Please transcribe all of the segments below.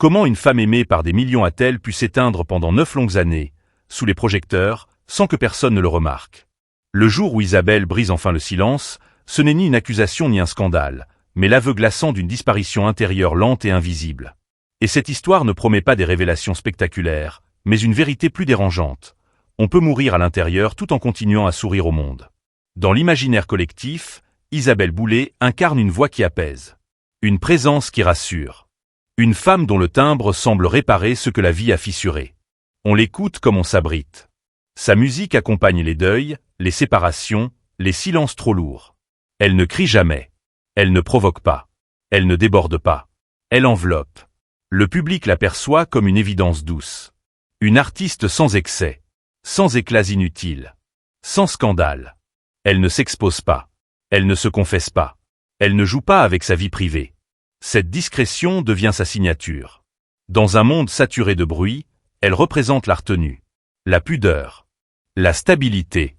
Comment une femme aimée par des millions a-t-elle pu s'éteindre pendant 9 longues années, sous les projecteurs, sans que personne ne le remarque? Le jour où Isabelle brise enfin le silence, ce n'est ni une accusation ni un scandale, mais l'aveu glaçant d'une disparition intérieure lente et invisible. Et cette histoire ne promet pas des révélations spectaculaires, mais une vérité plus dérangeante. On peut mourir à l'intérieur tout en continuant à sourire au monde. Dans l'imaginaire collectif, Isabelle Boulay incarne une voix qui apaise. Une présence qui rassure. Une femme dont le timbre semble réparer ce que la vie a fissuré. On l'écoute comme on s'abrite. Sa musique accompagne les deuils, les séparations, les silences trop lourds. Elle ne crie jamais. Elle ne provoque pas. Elle ne déborde pas. Elle enveloppe. Le public l'aperçoit comme une évidence douce. Une artiste sans excès, sans éclats inutiles, sans scandale. Elle ne s'expose pas. Elle ne se confesse pas. Elle ne joue pas avec sa vie privée. Cette discrétion devient sa signature. Dans un monde saturé de bruit, elle représente la retenue, la pudeur, la stabilité.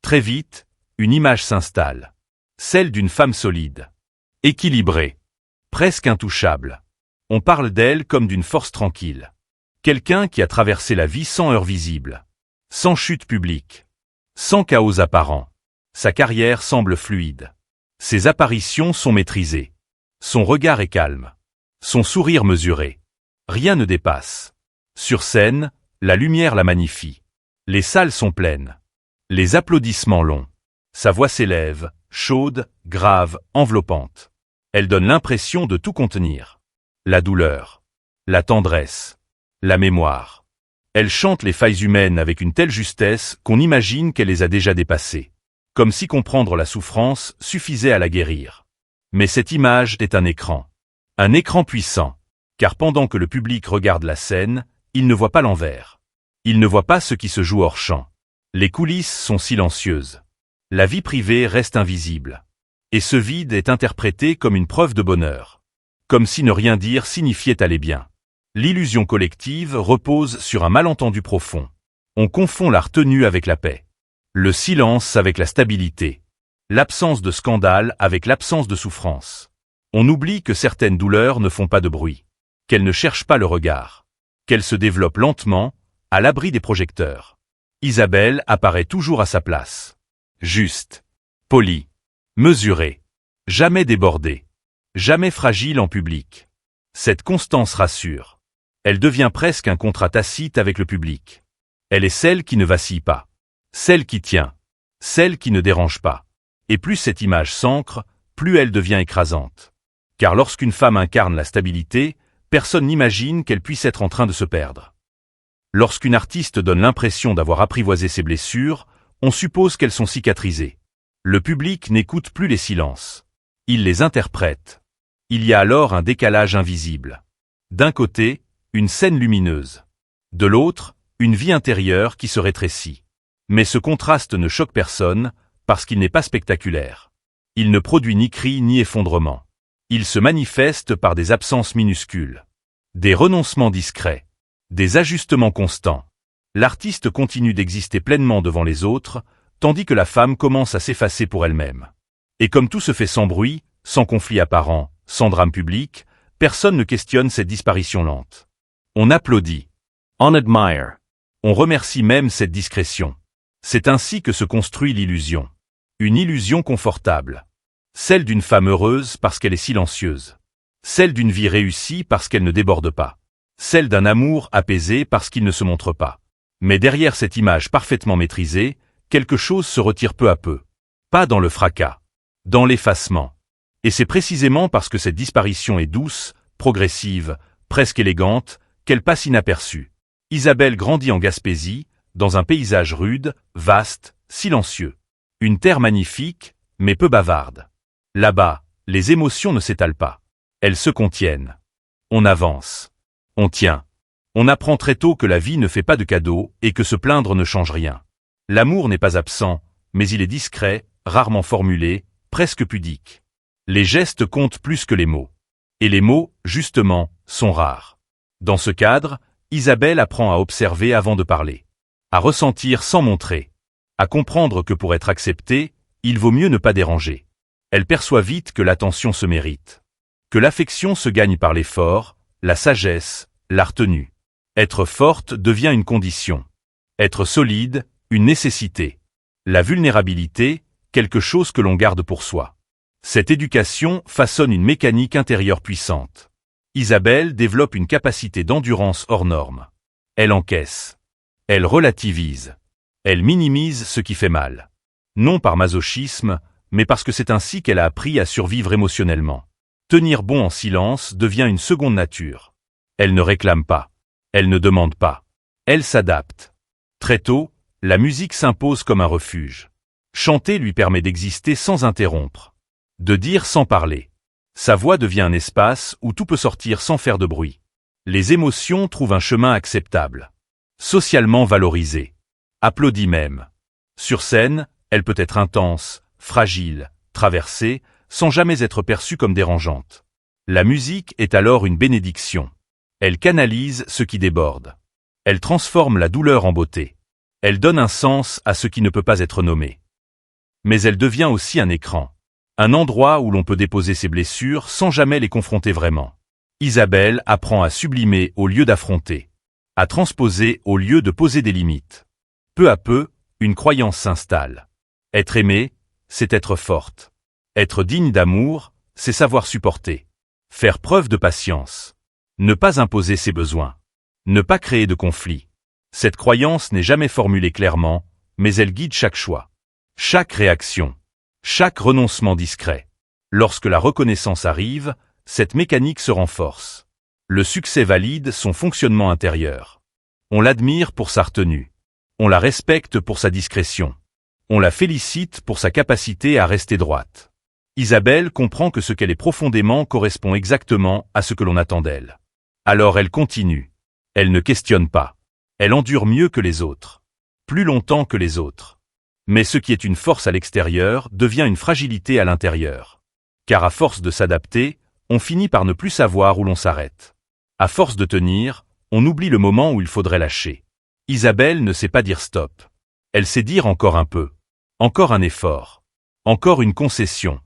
Très vite, une image s'installe. Celle d'une femme solide, équilibrée, presque intouchable. On parle d'elle comme d'une force tranquille. Quelqu'un qui a traversé la vie sans heurts visibles, sans chute publique, sans chaos apparent. Sa carrière semble fluide. Ses apparitions sont maîtrisées. Son regard est calme. Son sourire mesuré. Rien ne dépasse. Sur scène, la lumière la magnifie. Les salles sont pleines. Les applaudissements longs. Sa voix s'élève, chaude, grave, enveloppante. Elle donne l'impression de tout contenir. La douleur, la tendresse, la mémoire. Elle chante les failles humaines avec une telle justesse qu'on imagine qu'elle les a déjà dépassées. Comme si comprendre la souffrance suffisait à la guérir. Mais cette image est un écran puissant, car pendant que le public regarde la scène, il ne voit pas l'envers. Il ne voit pas ce qui se joue hors champ. Les coulisses sont silencieuses. La vie privée reste invisible. Et ce vide est interprété comme une preuve de bonheur. Comme si ne rien dire signifiait aller bien. L'illusion collective repose sur un malentendu profond. On confond la retenue avec la paix. Le silence avec la stabilité. L'absence de scandale avec l'absence de souffrance. On oublie que certaines douleurs ne font pas de bruit, qu'elles ne cherchent pas le regard, qu'elles se développent lentement, à l'abri des projecteurs. Isabelle apparaît toujours à sa place. Juste, polie, mesurée, jamais débordée, jamais fragile en public. Cette constance rassure. Elle devient presque un contrat tacite avec le public. Elle est celle qui ne vacille pas, celle qui tient, celle qui ne dérange pas. Et plus cette image s'ancre, plus elle devient écrasante. Car lorsqu'une femme incarne la stabilité, personne n'imagine qu'elle puisse être en train de se perdre. Lorsqu'une artiste donne l'impression d'avoir apprivoisé ses blessures, on suppose qu'elles sont cicatrisées. Le public n'écoute plus les silences. Il les interprète. Il y a alors un décalage invisible. D'un côté, une scène lumineuse. De l'autre, une vie intérieure qui se rétrécit. Mais ce contraste ne choque personne, parce qu'il n'est pas spectaculaire. Il ne produit ni cris ni effondrement. Il se manifeste par des absences minuscules. Des renoncements discrets. Des ajustements constants. L'artiste continue d'exister pleinement devant les autres, tandis que la femme commence à s'effacer pour elle-même. Et comme tout se fait sans bruit, sans conflit apparent, sans drame public, personne ne questionne cette disparition lente. On applaudit. On admire. On remercie même cette discrétion. C'est ainsi que se construit l'illusion. Une illusion confortable. Celle d'une femme heureuse parce qu'elle est silencieuse. Celle d'une vie réussie parce qu'elle ne déborde pas. Celle d'un amour apaisé parce qu'il ne se montre pas. Mais derrière cette image parfaitement maîtrisée, quelque chose se retire peu à peu. Pas dans le fracas. Dans l'effacement. Et c'est précisément parce que cette disparition est douce, progressive, presque élégante, qu'elle passe inaperçue. Isabelle grandit en Gaspésie, dans un paysage rude, vaste, silencieux. Une terre magnifique, mais peu bavarde. Là-bas, les émotions ne s'étalent pas. Elles se contiennent. On avance. On tient. On apprend très tôt que la vie ne fait pas de cadeaux et que se plaindre ne change rien. L'amour n'est pas absent, mais il est discret, rarement formulé, presque pudique. Les gestes comptent plus que les mots. Et les mots, justement, sont rares. Dans ce cadre, Isabelle apprend à observer avant de parler. À ressentir sans montrer. À comprendre que pour être acceptée, il vaut mieux ne pas déranger. Elle perçoit vite que l'attention se mérite. Que l'affection se gagne par l'effort, la sagesse, la retenue. Être forte devient une condition. Être solide, une nécessité. La vulnérabilité, quelque chose que l'on garde pour soi. Cette éducation façonne une mécanique intérieure puissante. Isabelle développe une capacité d'endurance hors norme. Elle encaisse. Elle relativise. Elle minimise ce qui fait mal. Non par masochisme, mais parce que c'est ainsi qu'elle a appris à survivre émotionnellement. Tenir bon en silence devient une seconde nature. Elle ne réclame pas. Elle ne demande pas. Elle s'adapte. Très tôt, la musique s'impose comme un refuge. Chanter lui permet d'exister sans interrompre. De dire sans parler. Sa voix devient un espace où tout peut sortir sans faire de bruit. Les émotions trouvent un chemin acceptable. Socialement valorisée. Applaudie même. Sur scène, elle peut être intense, fragile, traversée, sans jamais être perçue comme dérangeante. La musique est alors une bénédiction. Elle canalise ce qui déborde. Elle transforme la douleur en beauté. Elle donne un sens à ce qui ne peut pas être nommé. Mais elle devient aussi un écran. Un endroit où l'on peut déposer ses blessures sans jamais les confronter vraiment. Isabelle apprend à sublimer au lieu d'affronter. À transposer au lieu de poser des limites. Peu à peu, une croyance s'installe. Être aimée, c'est être forte. Être digne d'amour, c'est savoir supporter. Faire preuve de patience. Ne pas imposer ses besoins. Ne pas créer de conflit. Cette croyance n'est jamais formulée clairement, mais elle guide chaque choix. Chaque réaction. Chaque renoncement discret. Lorsque la reconnaissance arrive, cette mécanique se renforce. Le succès valide son fonctionnement intérieur. On l'admire pour sa retenue. On la respecte pour sa discrétion. On la félicite pour sa capacité à rester droite. Isabelle comprend que ce qu'elle est profondément correspond exactement à ce que l'on attend d'elle. Alors elle continue. Elle ne questionne pas. Elle endure mieux que les autres. Plus longtemps que les autres. Mais ce qui est une force à l'extérieur devient une fragilité à l'intérieur. Car à force de s'adapter, on finit par ne plus savoir où l'on s'arrête. À force de tenir, on oublie le moment où il faudrait lâcher. Isabelle ne sait pas dire stop. Elle sait dire encore un peu. Encore un effort. Encore une concession.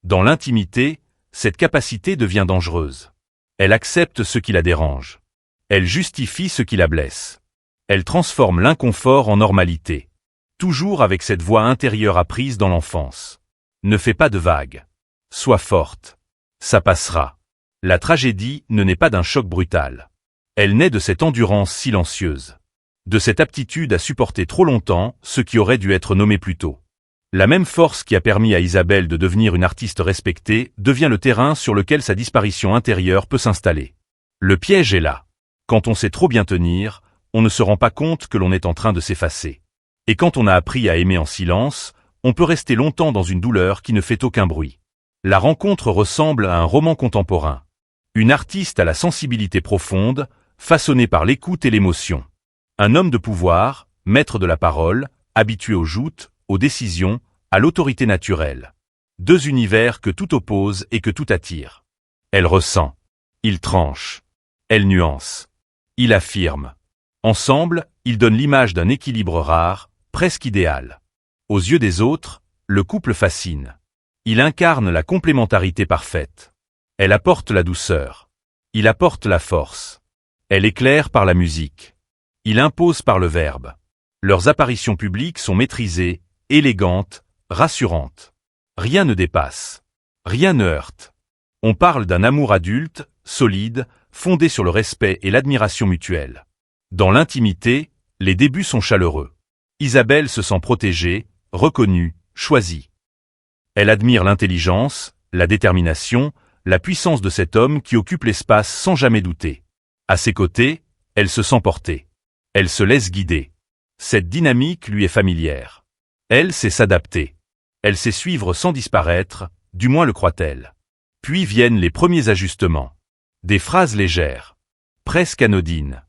Dans l'intimité, cette capacité devient dangereuse. Elle accepte ce qui la dérange. Elle justifie ce qui la blesse. Elle transforme l'inconfort en normalité. Toujours avec cette voix intérieure apprise dans l'enfance. Ne fais pas de vagues. Sois forte. Ça passera. La tragédie ne naît pas d'un choc brutal. Elle naît de cette endurance silencieuse. De cette aptitude à supporter trop longtemps ce qui aurait dû être nommé plus tôt. La même force qui a permis à Isabelle de devenir une artiste respectée devient le terrain sur lequel sa disparition intérieure peut s'installer. Le piège est là. Quand on sait trop bien tenir, on ne se rend pas compte que l'on est en train de s'effacer. Et quand on a appris à aimer en silence, on peut rester longtemps dans une douleur qui ne fait aucun bruit. La rencontre ressemble à un roman contemporain. Une artiste à la sensibilité profonde, façonnée par l'écoute et l'émotion. Un homme de pouvoir, maître de la parole, habitué aux joutes, aux décisions, à l'autorité naturelle. Deux univers que tout oppose et que tout attire. Elle ressent. Il tranche. Elle nuance. Il affirme. Ensemble, ils donnent l'image d'un équilibre rare, presque idéal. Aux yeux des autres, le couple fascine. Il incarne la complémentarité parfaite. Elle apporte la douceur. Il apporte la force. Elle éclaire par la musique. Il impose par le verbe. Leurs apparitions publiques sont maîtrisées, élégantes, rassurantes. Rien ne dépasse. Rien ne heurte. On parle d'un amour adulte, solide, fondé sur le respect et l'admiration mutuelle. Dans l'intimité, les débuts sont chaleureux. Isabelle se sent protégée, reconnue, choisie. Elle admire l'intelligence, la détermination, la puissance de cet homme qui occupe l'espace sans jamais douter. À ses côtés, elle se sent portée. Elle se laisse guider. Cette dynamique lui est familière. Elle sait s'adapter. Elle sait suivre sans disparaître, du moins le croit-elle. Puis viennent les premiers ajustements. Des phrases légères, presque anodines.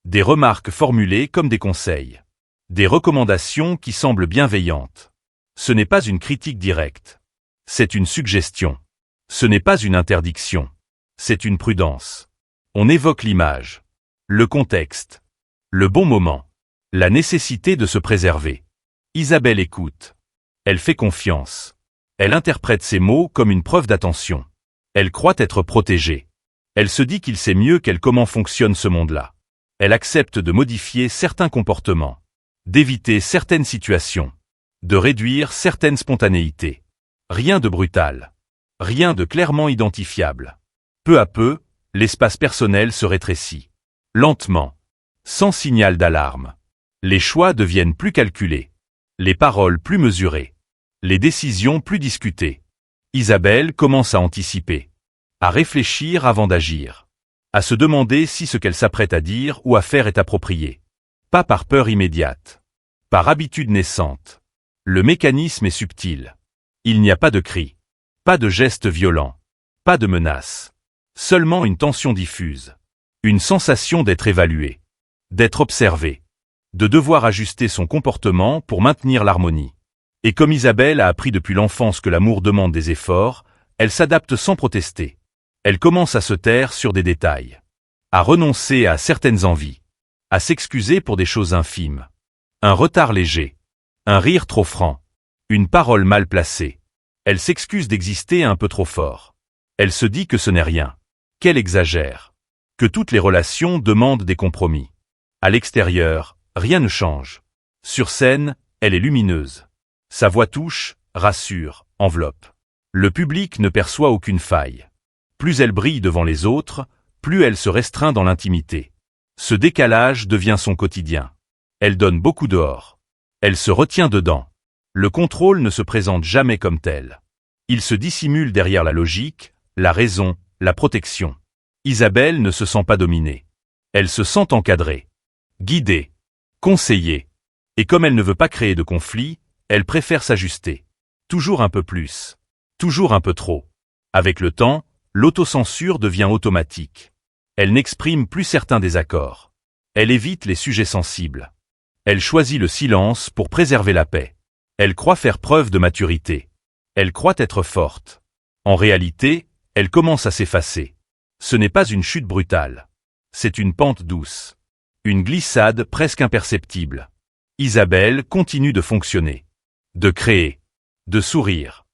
Des remarques formulées comme des conseils. Des recommandations qui semblent bienveillantes. Ce n'est pas une critique directe. C'est une suggestion. Ce n'est pas une interdiction. C'est une prudence. On évoque l'image, le contexte, le bon moment, la nécessité de se préserver. Isabelle écoute. Elle fait confiance. Elle interprète ces mots comme une preuve d'attention. Elle croit être protégée. Elle se dit qu'il sait mieux qu'elle comment fonctionne ce monde-là. Elle accepte de modifier certains comportements, d'éviter certaines situations, de réduire certaines spontanéités. Rien de brutal. Rien de clairement identifiable. Peu à peu, l'espace personnel se rétrécit. Lentement. Sans signal d'alarme. Les choix deviennent plus calculés. Les paroles plus mesurées. Les décisions plus discutées. Isabelle commence à anticiper. À réfléchir avant d'agir. À se demander si ce qu'elle s'apprête à dire ou à faire est approprié. Pas par peur immédiate. Par habitude naissante. Le mécanisme est subtil. Il n'y a pas de cri. Pas de geste violent. Pas de menace. Seulement une tension diffuse. Une sensation d'être évalué. D'être observé. De devoir ajuster son comportement pour maintenir l'harmonie. Et comme Isabelle a appris depuis l'enfance que l'amour demande des efforts, elle s'adapte sans protester. Elle commence à se taire sur des détails. À renoncer à certaines envies. À s'excuser pour des choses infimes. Un retard léger. Un rire trop franc. Une parole mal placée. Elle s'excuse d'exister un peu trop fort. Elle se dit que ce n'est rien. Qu'elle exagère. Que toutes les relations demandent des compromis. À l'extérieur, rien ne change. Sur scène, elle est lumineuse. Sa voix touche, rassure, enveloppe. Le public ne perçoit aucune faille. Plus elle brille devant les autres, plus elle se restreint dans l'intimité. Ce décalage devient son quotidien. Elle donne beaucoup dehors. Elle se retient dedans. Le contrôle ne se présente jamais comme tel. Il se dissimule derrière la logique, la raison, la protection. Isabelle ne se sent pas dominée. Elle se sent encadrée, guidée, conseillée. Et comme elle ne veut pas créer de conflit, elle préfère s'ajuster. Toujours un peu plus. Toujours un peu trop. Avec le temps, l'autocensure devient automatique. Elle n'exprime plus certains désaccords. Elle évite les sujets sensibles. Elle choisit le silence pour préserver la paix. Elle croit faire preuve de maturité. Elle croit être forte. En réalité, elle commence à s'effacer. Ce n'est pas une chute brutale. C'est une pente douce. Une glissade presque imperceptible. Isabelle continue de fonctionner. De créer. De sourire.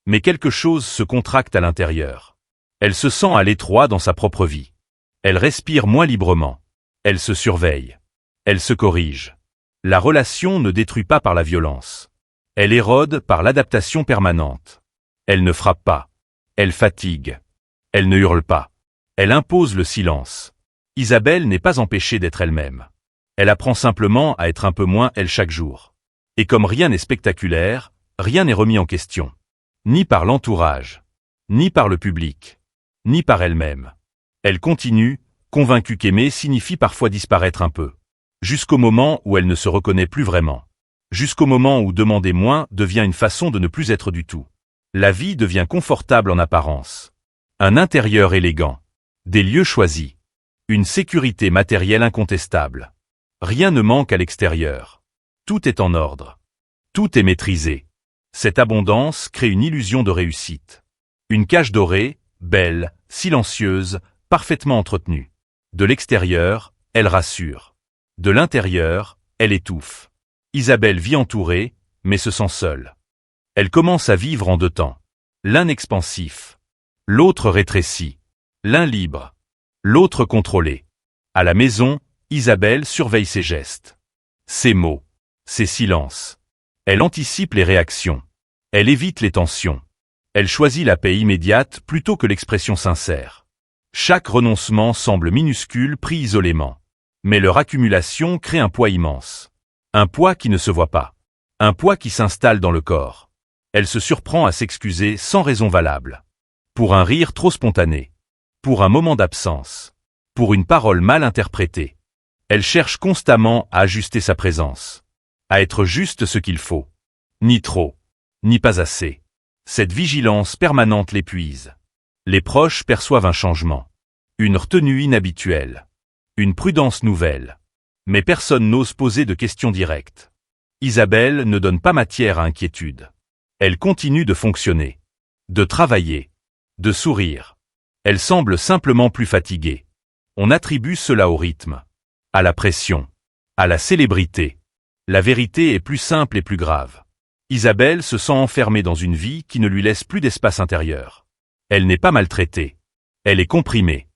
Mais quelque chose se contracte à l'intérieur. Elle se sent à l'étroit dans sa propre vie. Elle respire moins librement. Elle se surveille. Elle se corrige. La relation ne détruit pas par la violence. Elle érode par l'adaptation permanente. Elle ne frappe pas. Elle fatigue. Elle ne hurle pas. Elle impose le silence. Isabelle n'est pas empêchée d'être elle-même. Elle apprend simplement à être un peu moins elle chaque jour. Et comme rien n'est spectaculaire, rien n'est remis en question. Ni par l'entourage, ni par le public, ni par elle-même. Elle continue, convaincue qu'aimer signifie parfois disparaître un peu. Jusqu'au moment où elle ne se reconnaît plus vraiment. Jusqu'au moment où demander moins devient une façon de ne plus être du tout. La vie devient confortable en apparence. Un intérieur élégant. Des lieux choisis. Une sécurité matérielle incontestable. Rien ne manque à l'extérieur. Tout est en ordre. Tout est maîtrisé. Cette abondance crée une illusion de réussite. Une cage dorée, belle, silencieuse, parfaitement entretenue. De l'extérieur, elle rassure. De l'intérieur, elle étouffe. Isabelle vit entourée, mais se sent seule. Elle commence à vivre en deux temps. L'un expansif. L'autre rétréci. L'un libre. L'autre contrôlé. À la maison, Isabelle surveille ses gestes. Ses mots. Ses silences. Elle anticipe les réactions. Elle évite les tensions. Elle choisit la paix immédiate plutôt que l'expression sincère. Chaque renoncement semble minuscule pris isolément. Mais leur accumulation crée un poids immense. Un poids qui ne se voit pas. Un poids qui s'installe dans le corps. Elle se surprend à s'excuser sans raison valable. Pour un rire trop spontané. Pour un moment d'absence. Pour une parole mal interprétée. Elle cherche constamment à ajuster sa présence. À être juste ce qu'il faut. Ni trop. Ni pas assez. Cette vigilance permanente l'épuise. Les proches perçoivent un changement. Une retenue inhabituelle. Une prudence nouvelle. Mais personne n'ose poser de questions directes. Isabelle ne donne pas matière à inquiétude. Elle continue de fonctionner. De travailler. De sourire. Elle semble simplement plus fatiguée. On attribue cela au rythme. À la pression. À la célébrité. La vérité est plus simple et plus grave. Isabelle se sent enfermée dans une vie qui ne lui laisse plus d'espace intérieur. Elle n'est pas maltraitée. Elle est comprimée.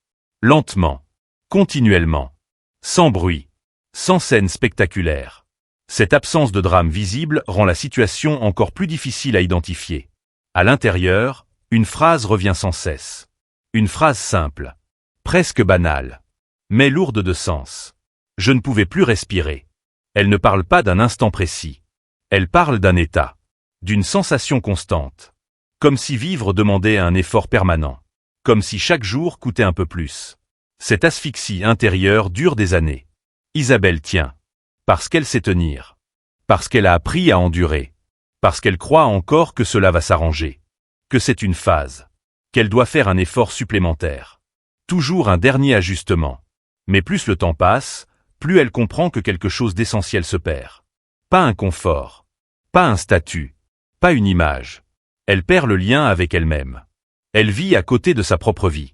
Lentement. Continuellement. Sans bruit. Sans scène spectaculaire. Cette absence de drame visible rend la situation encore plus difficile à identifier. À l'intérieur, une phrase revient sans cesse. Une phrase simple. Presque banale. Mais lourde de sens. Je ne pouvais plus respirer. Elle ne parle pas d'un instant précis. Elle parle d'un état. D'une sensation constante. Comme si vivre demandait un effort permanent. Comme si chaque jour coûtait un peu plus. Cette asphyxie intérieure dure des années. Isabelle tient. Parce qu'elle sait tenir. Parce qu'elle a appris à endurer. Parce qu'elle croit encore que cela va s'arranger. Que c'est une phase. Qu'elle doit faire un effort supplémentaire. Toujours un dernier ajustement. Mais plus le temps passe, plus elle comprend que quelque chose d'essentiel se perd. Pas un confort. Pas un statut. Pas une image. Elle perd le lien avec elle-même. Elle vit à côté de sa propre vie.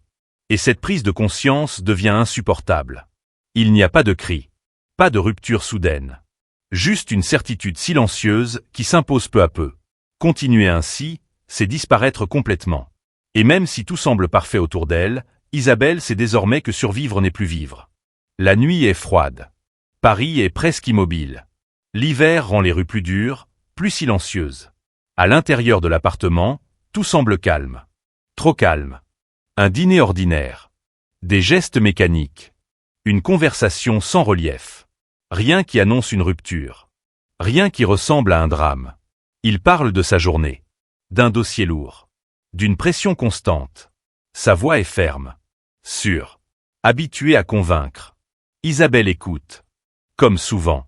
Et cette prise de conscience devient insupportable. Il n'y a pas de cri. Pas de rupture soudaine. Juste une certitude silencieuse qui s'impose peu à peu. Continuer ainsi, c'est disparaître complètement. Et même si tout semble parfait autour d'elle, Isabelle sait désormais que survivre n'est plus vivre. La nuit est froide. Paris est presque immobile. L'hiver rend les rues plus dures, plus silencieuses. À l'intérieur de l'appartement, tout semble calme. Trop calme. Un dîner ordinaire. Des gestes mécaniques. Une conversation sans relief. Rien qui annonce une rupture. Rien qui ressemble à un drame. Il parle de sa journée. D'un dossier lourd. D'une pression constante. Sa voix est ferme. Sûre. Habituée à convaincre. Isabelle écoute. Comme souvent.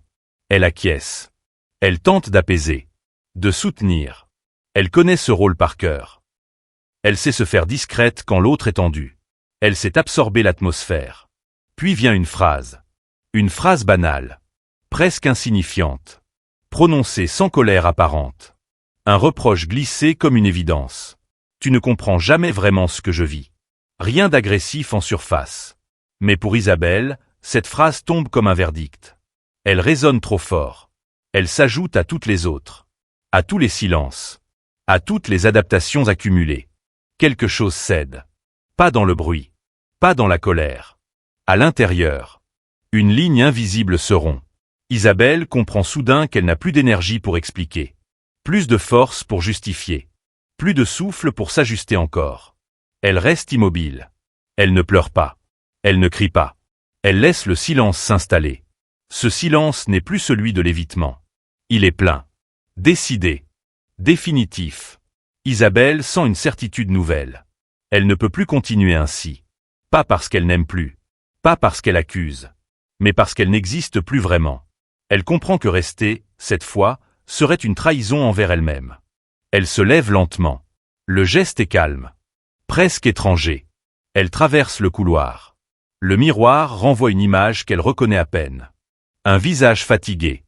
Elle acquiesce. Elle tente d'apaiser. De soutenir. Elle connaît ce rôle par cœur. Elle sait se faire discrète quand l'autre est tendu. Elle sait absorber l'atmosphère. Puis vient une phrase. Une phrase banale. Presque insignifiante. Prononcée sans colère apparente. Un reproche glissé comme une évidence. Tu ne comprends jamais vraiment ce que je vis. Rien d'agressif en surface. Mais pour Isabelle, cette phrase tombe comme un verdict. Elle résonne trop fort. Elle s'ajoute à toutes les autres. À tous les silences. À toutes les adaptations accumulées. Quelque chose cède. Pas dans le bruit. Pas dans la colère. À l'intérieur. Une ligne invisible se rompt. Isabelle comprend soudain qu'elle n'a plus d'énergie pour expliquer. Plus de force pour justifier. Plus de souffle pour s'ajuster encore. Elle reste immobile. Elle ne pleure pas. Elle ne crie pas. Elle laisse le silence s'installer. Ce silence n'est plus celui de l'évitement. Il est plein. Décidé. Définitif. Isabelle sent une certitude nouvelle. Elle ne peut plus continuer ainsi. Pas parce qu'elle n'aime plus. Pas parce qu'elle accuse. Mais parce qu'elle n'existe plus vraiment. Elle comprend que rester, cette fois, serait une trahison envers elle-même. Elle se lève lentement. Le geste est calme. Presque étranger. Elle traverse le couloir. Le miroir renvoie une image qu'elle reconnaît à peine. Un visage fatigué.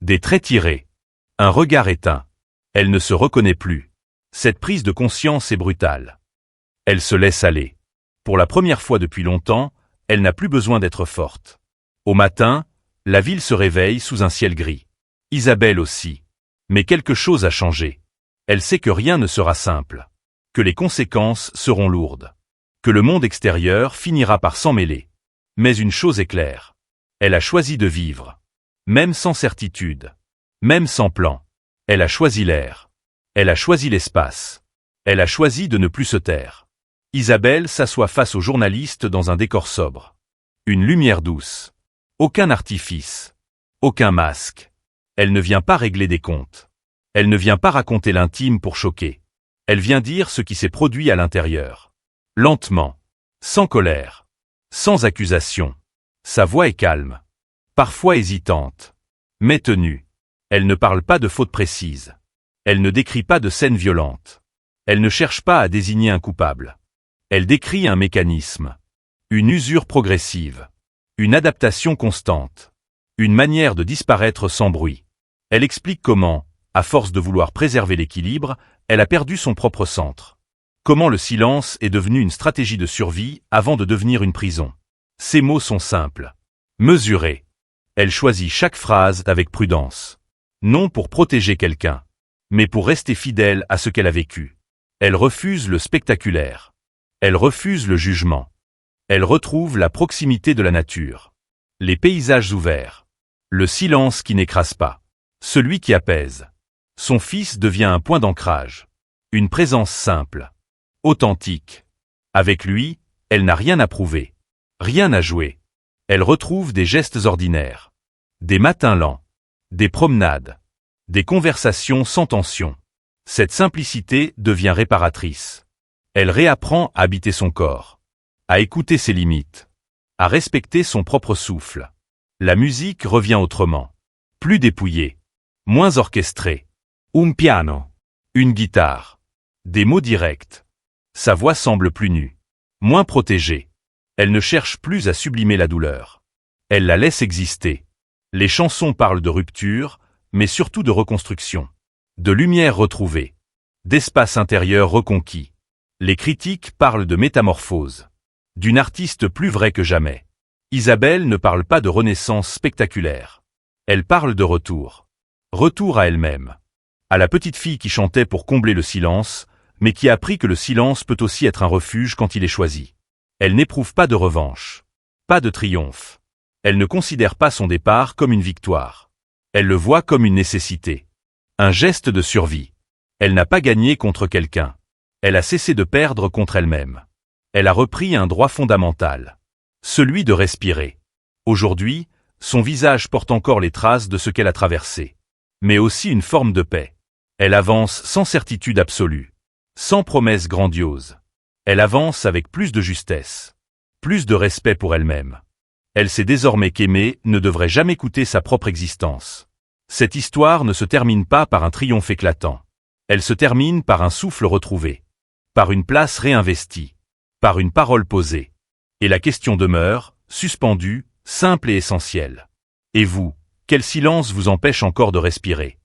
Des traits tirés. Un regard éteint. Elle ne se reconnaît plus. Cette prise de conscience est brutale. Elle se laisse aller. Pour la première fois depuis longtemps, elle n'a plus besoin d'être forte. Au matin, la ville se réveille sous un ciel gris. Isabelle aussi. Mais quelque chose a changé. Elle sait que rien ne sera simple. Que les conséquences seront lourdes. Que le monde extérieur finira par s'en mêler. Mais une chose est claire. Elle a choisi de vivre. Même sans certitude. Même sans plan. Elle a choisi l'air. Elle a choisi l'espace. Elle a choisi de ne plus se taire. Isabelle s'assoit face au journaliste dans un décor sobre. Une lumière douce. Aucun artifice. Aucun masque. Elle ne vient pas régler des comptes. Elle ne vient pas raconter l'intime pour choquer. Elle vient dire ce qui s'est produit à l'intérieur. Lentement. Sans colère. Sans accusation. Sa voix est calme. Parfois hésitante. Mais tenue. Elle ne parle pas de fautes précises. Elle ne décrit pas de scènes violentes. Elle ne cherche pas à désigner un coupable. Elle décrit un mécanisme. Une usure progressive. Une adaptation constante. Une manière de disparaître sans bruit. Elle explique comment, à force de vouloir préserver l'équilibre, elle a perdu son propre centre. Comment le silence est devenu une stratégie de survie avant de devenir une prison. Ses mots sont simples. Mesurés. Elle choisit chaque phrase avec prudence. Non pour protéger quelqu'un, mais pour rester fidèle à ce qu'elle a vécu. Elle refuse le spectaculaire. Elle refuse le jugement. Elle retrouve la proximité de la nature. Les paysages ouverts. Le silence qui n'écrase pas. Celui qui apaise. Son fils devient un point d'ancrage. Une présence simple. Authentique. Avec lui, elle n'a rien à prouver. Rien à jouer. Elle retrouve des gestes ordinaires. Des matins lents. Des promenades. Des conversations sans tension. Cette simplicité devient réparatrice. Elle réapprend à habiter son corps. À écouter ses limites. À respecter son propre souffle. La musique revient autrement. Plus dépouillée. Moins orchestrée. Un piano. Une guitare. Des mots directs. Sa voix semble plus nue. Moins protégée. Elle ne cherche plus à sublimer la douleur. Elle la laisse exister. Les chansons parlent de rupture, mais surtout de reconstruction. De lumière retrouvée. D'espace intérieur reconquis. Les critiques parlent de métamorphose. D'une artiste plus vraie que jamais. Isabelle ne parle pas de renaissance spectaculaire. Elle parle de retour. Retour à elle-même. À la petite fille qui chantait pour combler le silence, mais qui a appris que le silence peut aussi être un refuge quand il est choisi. Elle n'éprouve pas de revanche. Pas de triomphe. Elle ne considère pas son départ comme une victoire. Elle le voit comme une nécessité. Un geste de survie. Elle n'a pas gagné contre quelqu'un. Elle a cessé de perdre contre elle-même. Elle a repris un droit fondamental. Celui de respirer. Aujourd'hui, son visage porte encore les traces de ce qu'elle a traversé. Mais aussi une forme de paix. Elle avance sans certitude absolue. Sans promesse grandiose. Elle avance avec plus de justesse. Plus de respect pour elle-même. Elle sait désormais qu'aimer ne devrait jamais coûter sa propre existence. Cette histoire ne se termine pas par un triomphe éclatant. Elle se termine par un souffle retrouvé. Par une place réinvestie. Par une parole posée. Et la question demeure, suspendue, simple et essentielle. Et vous, quel silence vous empêche encore de respirer ?